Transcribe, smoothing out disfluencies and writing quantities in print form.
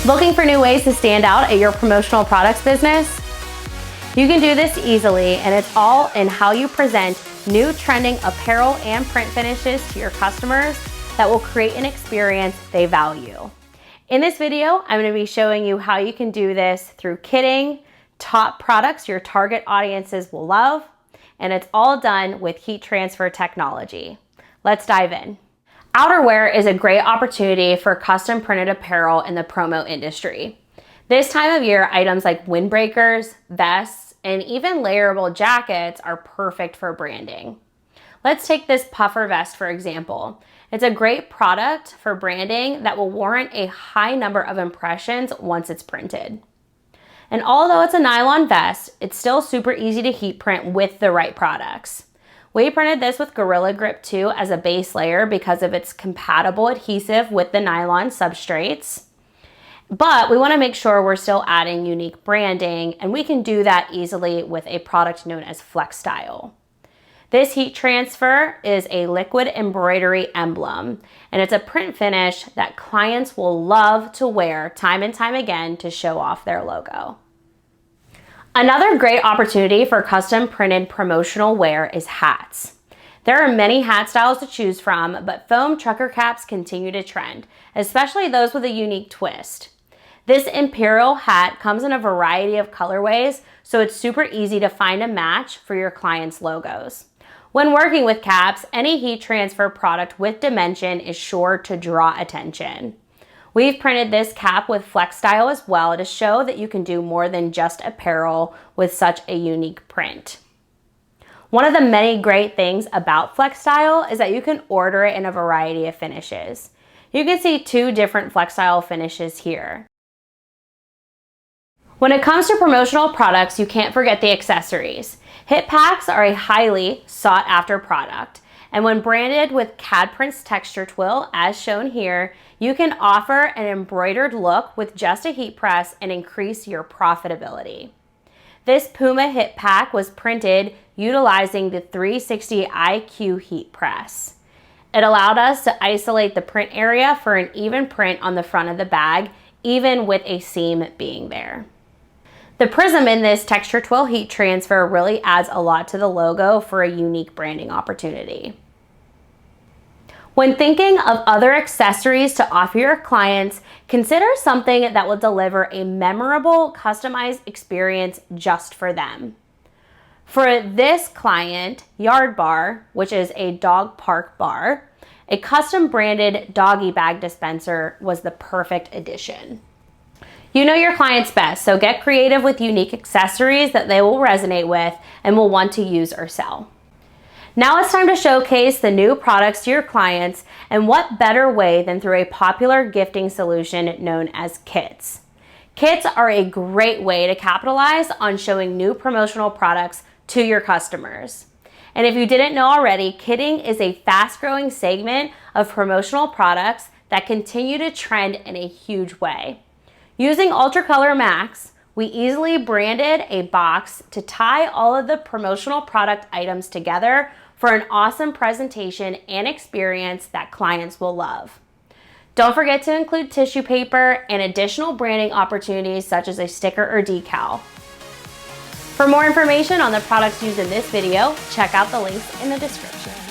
Looking for new ways to stand out at your promotional products business? You can do this easily, and it's all in how you present new trending apparel and print finishes to your customers that will create an experience they value. In this video, I'm going to be showing you how you can do this through kitting top products your target audiences will love, and it's all done with heat transfer technology. Let's dive in. Outerwear is a great opportunity for custom printed apparel in the promo industry. This time of year, items like windbreakers, vests, and even layerable jackets are perfect for branding. Let's take this puffer vest for example. It's a great product for branding that will warrant a high number of impressions once it's printed. And although it's a nylon vest, it's still super easy to heat print with the right products. We printed this with Gorilla Grip 2 as a base layer because of its compatible adhesive with the nylon substrates. But we want to make sure we're still adding unique branding, and we can do that easily with a product known as Flex Style. This heat transfer is a liquid embroidery emblem, and it's a print finish that clients will love to wear time and time again to show off their logo. Another great opportunity for custom printed promotional wear is hats. There are many hat styles to choose from, but foam trucker caps continue to trend, especially those with a unique twist. This imperial hat comes in a variety of colorways, so it's super easy to find a match for your clients' logos. When working with caps, any heat transfer product with dimension is sure to draw attention. We've printed this cap with Flex Style as well to show that you can do more than just apparel with such a unique print. One of the many great things about Flex Style is that you can order it in a variety of finishes. You can see two different Flex Style finishes here. When it comes to promotional products, you can't forget the accessories. Hip packs are a highly sought after product, and when branded with cad-printz texture twill, as shown here, you can offer an embroidered look with just a heat press and increase your profitability. This Puma hip pack was printed utilizing the 360 IQ heat press. It allowed us to isolate the print area for an even print on the front of the bag, even with a seam being there. The prism in this texture twill heat transfer really adds a lot to the logo for a unique branding opportunity. When thinking of other accessories to offer your clients, consider something that will deliver a memorable, customized experience just for them. For this client, Yard Bar, which is a dog park bar, a custom branded doggy bag dispenser was the perfect addition. You know your clients best, so get creative with unique accessories that they will resonate with and will want to use or sell. Now it's time to showcase the new products to your clients, and what better way than through a popular gifting solution known as kits. Kits are a great way to capitalize on showing new promotional products to your customers. And if you didn't know already, kitting is a fast-growing segment of promotional products that continue to trend in a huge way. Using Ultracolor Max, we easily branded a box to tie all of the promotional product items together for an awesome presentation and experience that clients will love. Don't forget to include tissue paper and additional branding opportunities such as a sticker or decal. For more information on the products used in this video, check out the links in the description.